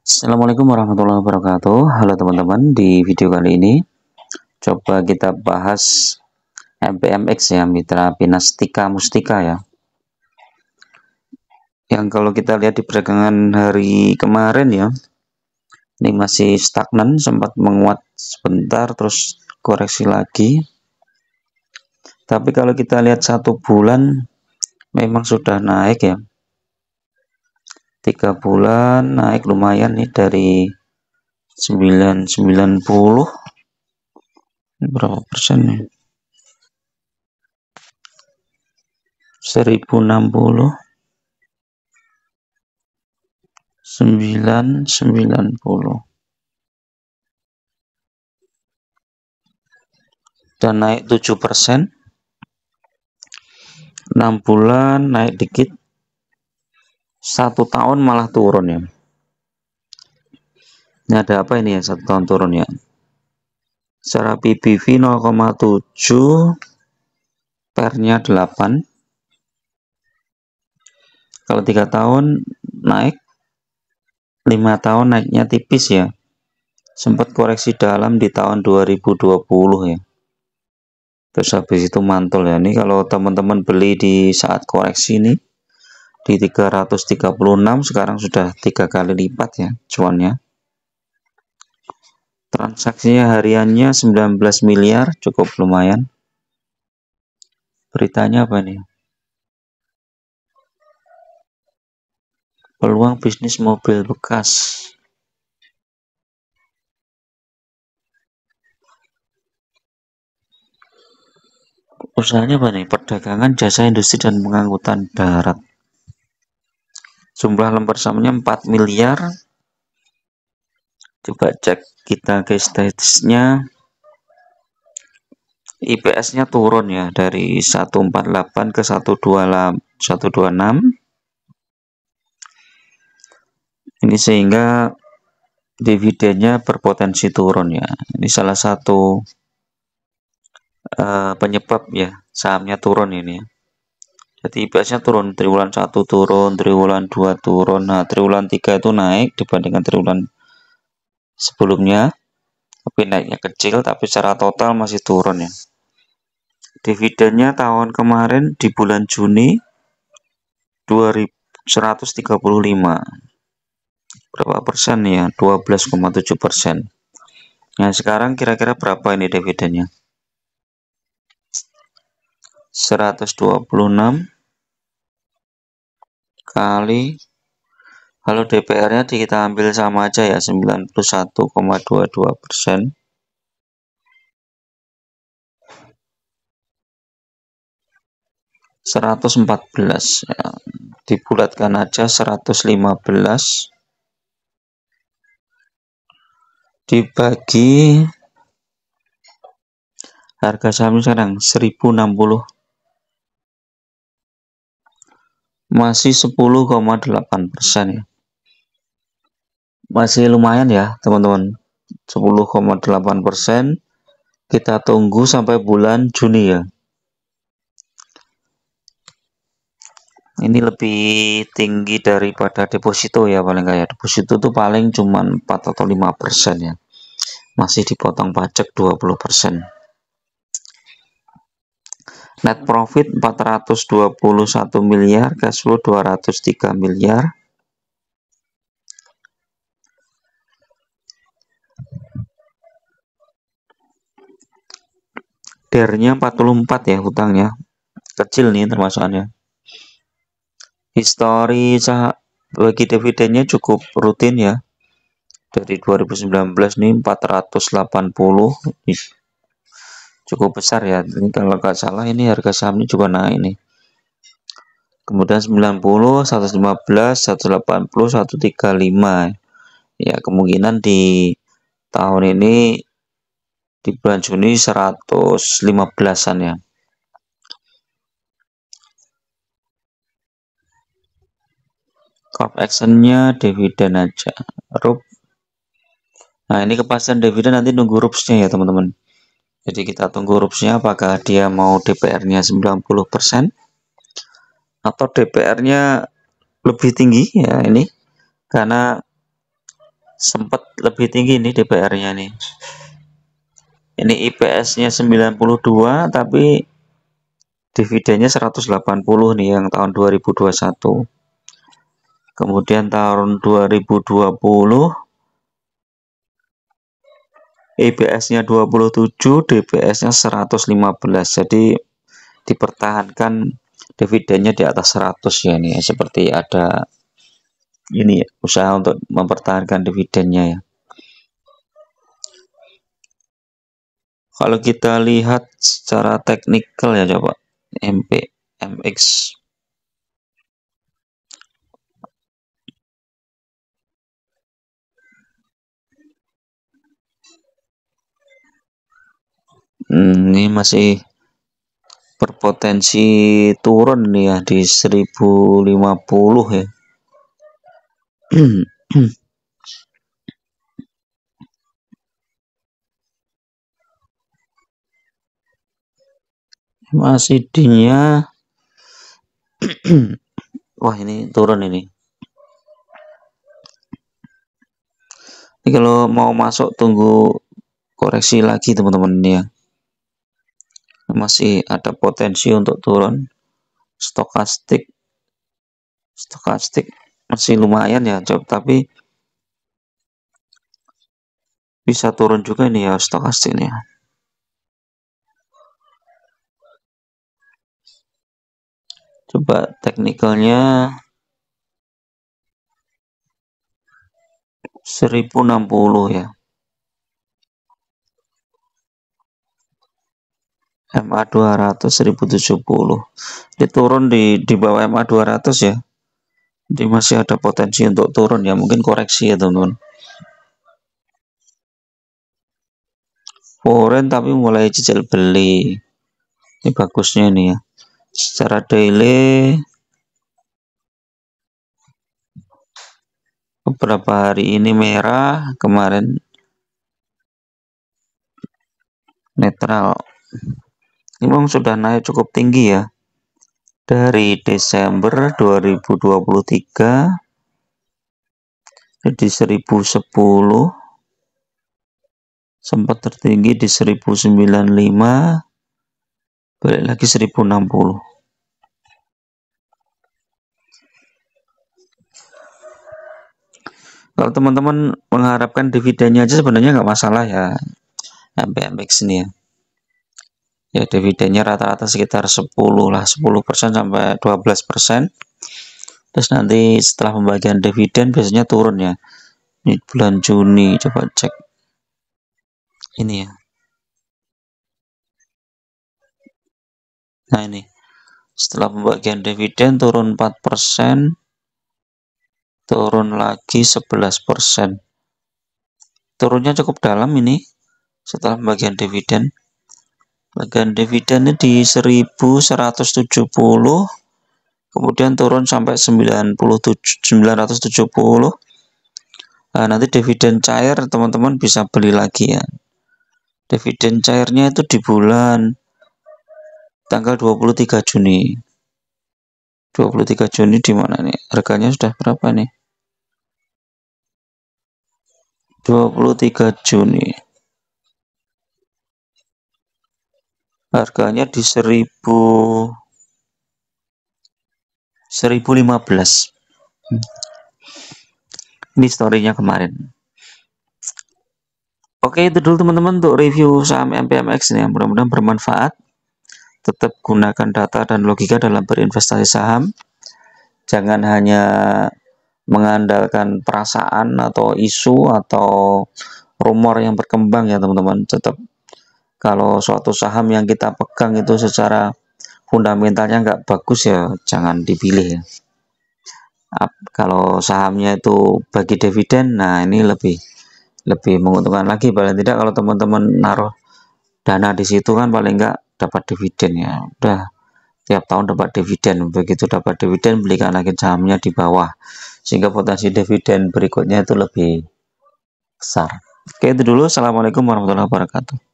Assalamualaikum warahmatullahi wabarakatuh. Halo teman-teman, di video kali ini coba kita bahas MPMX ya, Mitra Pinastika Mustika ya. Yang kalau kita lihat di perdagangan hari kemarin ya, ini masih stagnan, sempat menguat sebentar terus koreksi lagi. Tapi kalau kita lihat 1 bulan memang sudah naik ya. 3 bulan naik lumayan nih dari 990 berapa persen nih? 1060 990 dan naik 7%. 6 bulan naik dikit, 1 tahun malah turun ya. Ini ada apa ini ya, 1 tahun turun ya. Secara PBV 0,7, pernya 8. Kalau 3 tahun naik, 5 tahun naiknya tipis ya. Sempat koreksi dalam di tahun 2020 ya. Terus habis itu mantul ya. Ini kalau teman-teman beli di saat koreksi ini di 336, sekarang sudah 3 kali lipat ya cuannya. Transaksinya hariannya 19 miliar, cukup lumayan. Beritanya apa nih? Peluang bisnis mobil bekas. Usahanya apa nih? Perdagangan, jasa industri dan pengangkutan darat. Jumlah lembar sahamnya 4 miliar. Coba cek kita ke statusnya. IPS-nya turun ya dari 148 ke 126. Ini sehingga dividennya berpotensi turun ya. Ini salah satu penyebab ya sahamnya turun ini ya. Jadi IPS-nya turun, triwulan 1 turun, triwulan 2 turun. Nah, triwulan 3 itu naik dibandingkan triwulan sebelumnya. Tapi naiknya kecil, tapi secara total masih turun ya. Dividennya tahun kemarin di bulan Juni 135. Berapa persen ya? 12,7%. Nah, sekarang kira-kira berapa ini dividennya? 126 kali, kalau DPR-nya kita ambil sama aja ya, 91,22%. 114 ya. Dibulatkan aja 115 dibagi harga saham sekarang 1060, masih 10,8% ya. Masih lumayan ya teman-teman, 10,8%. Kita tunggu sampai bulan Juni ya. Ini lebih tinggi daripada deposito ya, paling kayak deposito tuh paling cuman 4 atau 5% ya. Masih dipotong pajak 20%. Net profit 421 miliar, cash flow 203 miliar. DER-nya 44 ya, hutangnya kecil nih termasuknya. Histori bagi dividennya cukup rutin ya. Dari 2019 nih 480, cukup besar ya. Ini kalau nggak salah ini harga sahamnya juga naik nih. Kemudian 90, 115, 180, 135. Ya, kemungkinan di tahun ini di bulan Juni 115-an ya. Corp actionnya dividen aja. RUP. Nah, ini kepastian dividen nanti nunggu RUPS-nya ya teman-teman. Jadi kita tunggu RUPS-nya apakah dia mau DPR-nya 90% atau DPR-nya lebih tinggi ya ini. Karena sempat lebih tinggi nih DPR-nya nih. Ini IPS-nya 92 tapi dividennya 180 nih yang tahun 2021. Kemudian tahun 2020 IPS-nya 27, DPS-nya 115. Jadi dipertahankan dividennya di atas 100 ya nih. Seperti ada ini usaha untuk mempertahankan dividennya ya. Kalau kita lihat secara teknikal ya coba MX ini masih berpotensi turun nih ya di 1050 ya. Masih dinya wah ini turun ini. Ini kalau mau masuk tunggu koreksi lagi teman-teman ya. Masih ada potensi untuk turun. Stokastik masih lumayan ya, tapi bisa turun juga nih ya stokastiknya. Coba teknikalnya 1060 ya. MA 200 1070. Dia turun di bawah MA 200 ya. Jadi masih ada potensi untuk turun ya, mungkin koreksi ya teman-teman. Foreign tapi mulai cicil beli. Ini bagusnya ini ya. Secara daily beberapa hari ini merah, kemarin netral. Ini memang sudah naik cukup tinggi ya. Dari Desember 2023 di 1010 sempat tertinggi di 1095 balik lagi 1060. Kalau teman-teman mengharapkan dividennya aja sebenarnya nggak masalah ya MPMX ini ya. Ya dividennya rata-rata sekitar 10 lah, 10% sampai 12%. Terus nanti setelah pembagian dividen biasanya turun ya. Ini bulan Juni, coba cek ini ya. Nah ini setelah pembagian dividen turun 4%, turun lagi 11%. Turunnya cukup dalam ini setelah pembagian dividen. Bagian dividennya di 1170, kemudian turun sampai 970. Nah, nanti dividen cair teman-teman bisa beli lagi ya. Dividen cairnya itu di bulan tanggal 23 Juni. 23 Juni di mana nih? Harganya sudah berapa nih? 23 Juni. Harganya di 1015. Ini story-nya kemarin. Oke, itu dulu teman-teman untuk review saham MPMX ini. Mudah-mudahan bermanfaat. Tetap gunakan data dan logika dalam berinvestasi saham. Jangan hanya mengandalkan perasaan atau isu atau rumor yang berkembang ya teman-teman. Tetap kalau suatu saham yang kita pegang itu secara fundamentalnya nggak bagus ya jangan dipilih ya. Kalau sahamnya itu bagi dividen, nah ini lebih menguntungkan lagi. Paling tidak kalau teman-teman naruh dana di situ kan paling nggak dapat dividen ya. Udah tiap tahun dapat dividen, begitu dapat dividen belikan lagi sahamnya di bawah sehingga potensi dividen berikutnya itu lebih besar. Oke, itu dulu. Assalamualaikum warahmatullahi wabarakatuh.